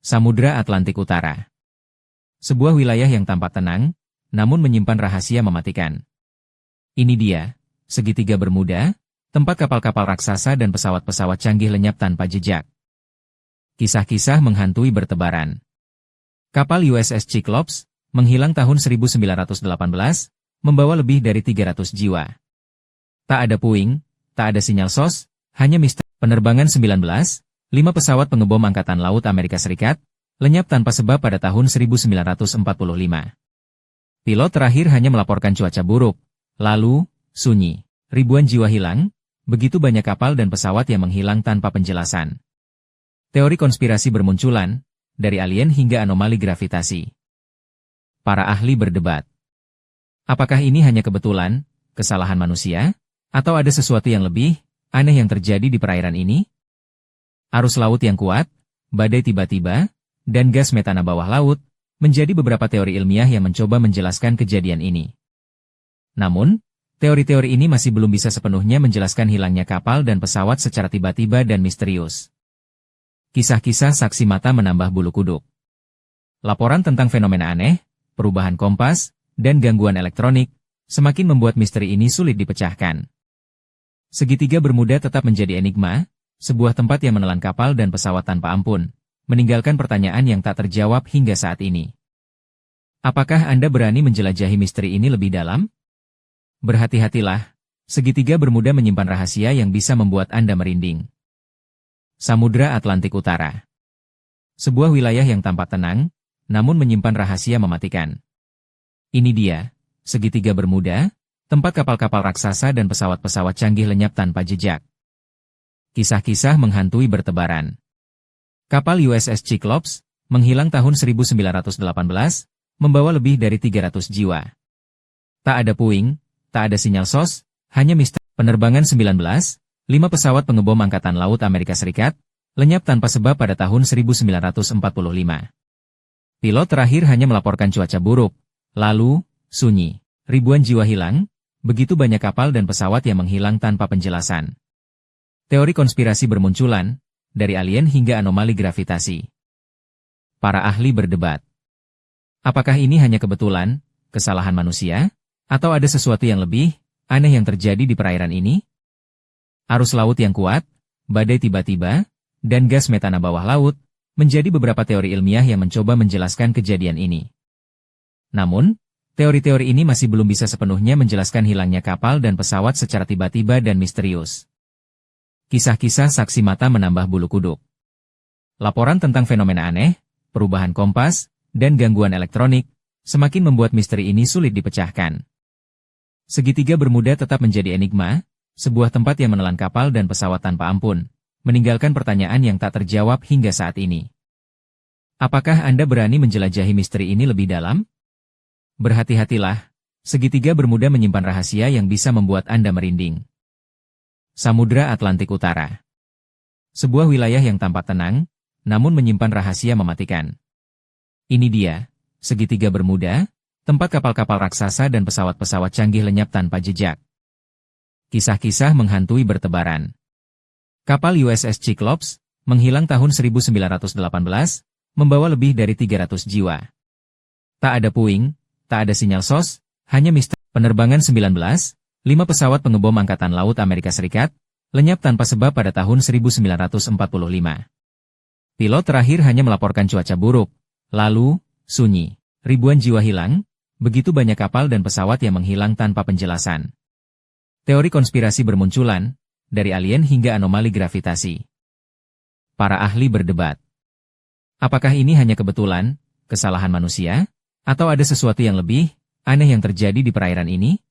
Samudra Atlantik Utara. Sebuah wilayah yang tampak tenang, namun menyimpan rahasia mematikan. Ini dia, segitiga Bermuda, tempat kapal-kapal raksasa dan pesawat-pesawat canggih lenyap tanpa jejak. Kisah-kisah menghantui bertebaran. Kapal USS Cyclops menghilang tahun 1918, membawa lebih dari 300 jiwa. Tak ada puing, tak ada sinyal SOS, hanya misteri. Penerbangan 19, 5 pesawat pengebom Angkatan Laut Amerika Serikat, lenyap tanpa sebab pada tahun 1945. Pilot terakhir hanya melaporkan cuaca buruk, lalu, sunyi. Ribuan jiwa hilang, begitu banyak kapal dan pesawat yang menghilang tanpa penjelasan. Teori konspirasi bermunculan, dari alien hingga anomali gravitasi. Para ahli berdebat. Apakah ini hanya kebetulan, kesalahan manusia, atau ada sesuatu yang lebih aneh yang terjadi di perairan ini? Arus laut yang kuat, badai tiba-tiba, dan gas metana bawah laut, menjadi beberapa teori ilmiah yang mencoba menjelaskan kejadian ini. Namun, teori-teori ini masih belum bisa sepenuhnya menjelaskan hilangnya kapal dan pesawat secara tiba-tiba dan misterius. Kisah-kisah saksi mata menambah bulu kuduk. Laporan tentang fenomena aneh, perubahan kompas, dan gangguan elektronik, semakin membuat misteri ini sulit dipecahkan. Segitiga Bermuda tetap menjadi enigma, sebuah tempat yang menelan kapal dan pesawat tanpa ampun, meninggalkan pertanyaan yang tak terjawab hingga saat ini. Apakah Anda berani menjelajahi misteri ini lebih dalam? Berhati-hatilah, segitiga Bermuda menyimpan rahasia yang bisa membuat Anda merinding. Samudra Atlantik Utara. Sebuah wilayah yang tampak tenang, namun menyimpan rahasia mematikan. Ini dia, segitiga Bermuda, tempat kapal-kapal raksasa dan pesawat-pesawat canggih lenyap tanpa jejak. Kisah-kisah menghantui bertebaran. Kapal USS Cyclops menghilang tahun 1918, membawa lebih dari 300 jiwa. Tak ada puing, tak ada sinyal SOS, hanya misteri. Penerbangan 19, 5 pesawat pengebom Angkatan Laut Amerika Serikat, lenyap tanpa sebab pada tahun 1945. Pilot terakhir hanya melaporkan cuaca buruk, lalu, sunyi. Ribuan jiwa hilang, begitu banyak kapal dan pesawat yang menghilang tanpa penjelasan. Teori konspirasi bermunculan, dari alien hingga anomali gravitasi. Para ahli berdebat. Apakah ini hanya kebetulan, kesalahan manusia, atau ada sesuatu yang lebih aneh yang terjadi di perairan ini? Arus laut yang kuat, badai tiba-tiba, dan gas metana bawah laut, menjadi beberapa teori ilmiah yang mencoba menjelaskan kejadian ini. Namun, teori-teori ini masih belum bisa sepenuhnya menjelaskan hilangnya kapal dan pesawat secara tiba-tiba dan misterius. Kisah-kisah saksi mata menambah bulu kuduk. Laporan tentang fenomena aneh, perubahan kompas, dan gangguan elektronik, semakin membuat misteri ini sulit dipecahkan. Segitiga Bermuda tetap menjadi enigma, sebuah tempat yang menelan kapal dan pesawat tanpa ampun, meninggalkan pertanyaan yang tak terjawab hingga saat ini. Apakah Anda berani menjelajahi misteri ini lebih dalam? Berhati-hatilah, segitiga Bermuda menyimpan rahasia yang bisa membuat Anda merinding. Samudra Atlantik Utara. Sebuah wilayah yang tampak tenang, namun menyimpan rahasia mematikan. Ini dia, segitiga Bermuda, tempat kapal-kapal raksasa dan pesawat-pesawat canggih lenyap tanpa jejak. Kisah-kisah menghantui bertebaran. Kapal USS Cyclops menghilang tahun 1918, membawa lebih dari 300 jiwa. Tak ada puing, tak ada sinyal SOS, hanya misteri. Penerbangan 19, 5 pesawat pengebom Angkatan Laut Amerika Serikat, lenyap tanpa sebab pada tahun 1945. Pilot terakhir hanya melaporkan cuaca buruk, lalu, sunyi. Ribuan jiwa hilang, begitu banyak kapal dan pesawat yang menghilang tanpa penjelasan. Teori konspirasi bermunculan, dari alien hingga anomali gravitasi. Para ahli berdebat. Apakah ini hanya kebetulan, kesalahan manusia, atau ada sesuatu yang lebih aneh yang terjadi di perairan ini?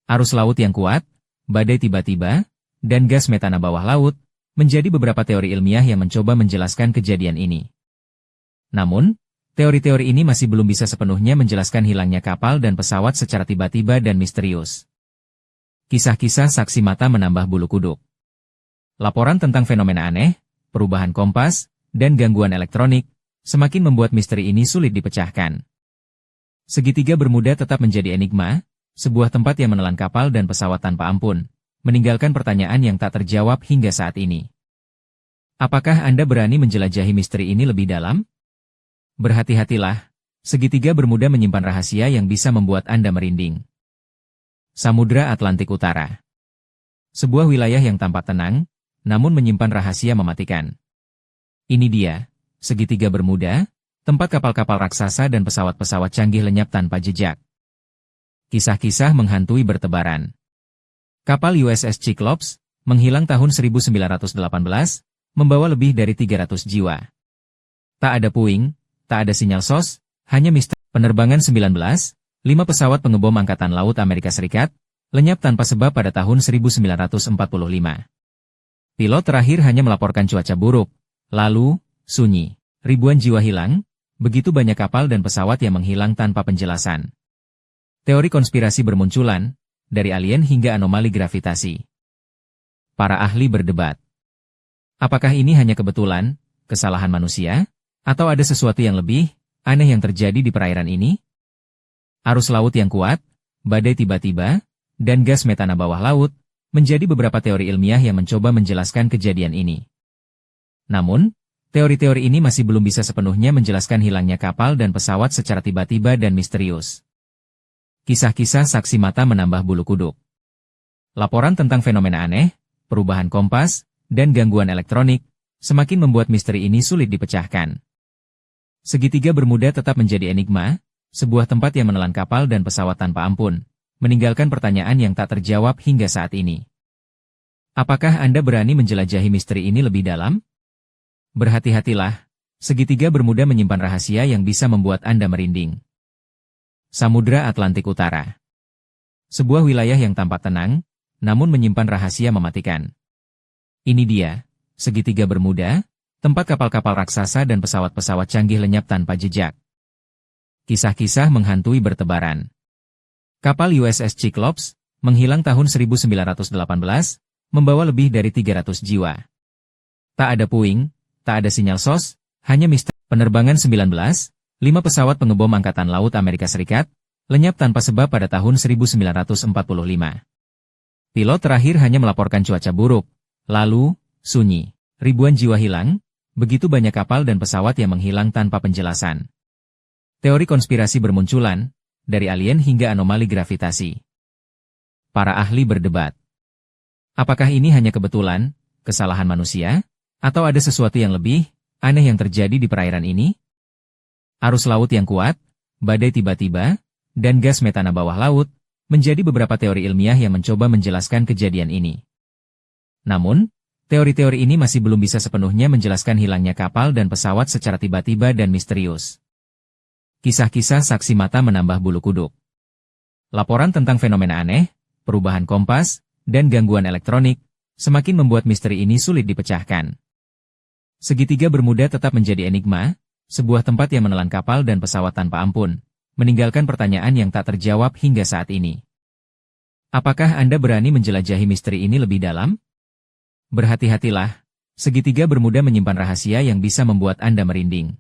Arus laut yang kuat, badai tiba-tiba, dan gas metana bawah laut, menjadi beberapa teori ilmiah yang mencoba menjelaskan kejadian ini. Namun, teori-teori ini masih belum bisa sepenuhnya menjelaskan hilangnya kapal dan pesawat secara tiba-tiba dan misterius. Kisah-kisah saksi mata menambah bulu kuduk. Laporan tentang fenomena aneh, perubahan kompas, dan gangguan elektronik, semakin membuat misteri ini sulit dipecahkan. Segitiga Bermuda tetap menjadi enigma, sebuah tempat yang menelan kapal dan pesawat tanpa ampun, meninggalkan pertanyaan yang tak terjawab hingga saat ini. Apakah Anda berani menjelajahi misteri ini lebih dalam? Berhati-hatilah, segitiga bermuda menyimpan rahasia yang bisa membuat Anda merinding. Samudra Atlantik Utara. Sebuah wilayah yang tampak tenang, namun menyimpan rahasia mematikan. Ini dia, segitiga bermuda, tempat kapal-kapal raksasa dan pesawat-pesawat canggih lenyap tanpa jejak. Kisah-kisah menghantui bertebaran. Kapal USS Cyclops menghilang tahun 1918, membawa lebih dari 300 jiwa. Tak ada puing, tak ada sinyal SOS, hanya misteri. Penerbangan 19, 5 pesawat pengebom Angkatan Laut Amerika Serikat, lenyap tanpa sebab pada tahun 1945. Pilot terakhir hanya melaporkan cuaca buruk, lalu, sunyi. Ribuan jiwa hilang, begitu banyak kapal dan pesawat yang menghilang tanpa penjelasan. Teori konspirasi bermunculan, dari alien hingga anomali gravitasi. Para ahli berdebat. Apakah ini hanya kebetulan, kesalahan manusia, atau ada sesuatu yang lebih aneh yang terjadi di perairan ini? Arus laut yang kuat, badai tiba-tiba, dan gas metana bawah laut, menjadi beberapa teori ilmiah yang mencoba menjelaskan kejadian ini. Namun, teori-teori ini masih belum bisa sepenuhnya menjelaskan hilangnya kapal dan pesawat secara tiba-tiba dan misterius. Kisah-kisah saksi mata menambah bulu kuduk. Laporan tentang fenomena aneh, perubahan kompas, dan gangguan elektronik, semakin membuat misteri ini sulit dipecahkan. Segitiga bermuda tetap menjadi enigma, sebuah tempat yang menelan kapal dan pesawat tanpa ampun, meninggalkan pertanyaan yang tak terjawab hingga saat ini. Apakah Anda berani menjelajahi misteri ini lebih dalam? Berhati-hatilah, segitiga bermuda menyimpan rahasia yang bisa membuat Anda merinding. Samudra Atlantik Utara. Sebuah wilayah yang tampak tenang, namun menyimpan rahasia mematikan. Ini dia, segitiga bermuda, tempat kapal-kapal raksasa dan pesawat-pesawat canggih lenyap tanpa jejak. Kisah-kisah menghantui bertebaran. Kapal USS Cyclops menghilang tahun 1918, membawa lebih dari 300 jiwa. Tak ada puing, tak ada sinyal SOS, hanya misteri. Penerbangan 19, 5 pesawat pengebom Angkatan Laut Amerika Serikat, lenyap tanpa sebab pada tahun 1945. Pilot terakhir hanya melaporkan cuaca buruk, lalu, sunyi. Ribuan jiwa hilang, begitu banyak kapal dan pesawat yang menghilang tanpa penjelasan. Teori konspirasi bermunculan, dari alien hingga anomali gravitasi. Para ahli berdebat. Apakah ini hanya kebetulan, kesalahan manusia, atau ada sesuatu yang lebih aneh yang terjadi di perairan ini? Arus laut yang kuat, badai tiba-tiba, dan gas metana bawah laut, menjadi beberapa teori ilmiah yang mencoba menjelaskan kejadian ini. Namun, teori-teori ini masih belum bisa sepenuhnya menjelaskan hilangnya kapal dan pesawat secara tiba-tiba dan misterius. Kisah-kisah saksi mata menambah bulu kuduk. Laporan tentang fenomena aneh, perubahan kompas, dan gangguan elektronik, semakin membuat misteri ini sulit dipecahkan. Segitiga bermuda tetap menjadi enigma, sebuah tempat yang menelan kapal dan pesawat tanpa ampun, meninggalkan pertanyaan yang tak terjawab hingga saat ini. Apakah Anda berani menjelajahi misteri ini lebih dalam? Berhati-hatilah, segitiga bermuda menyimpan rahasia yang bisa membuat Anda merinding.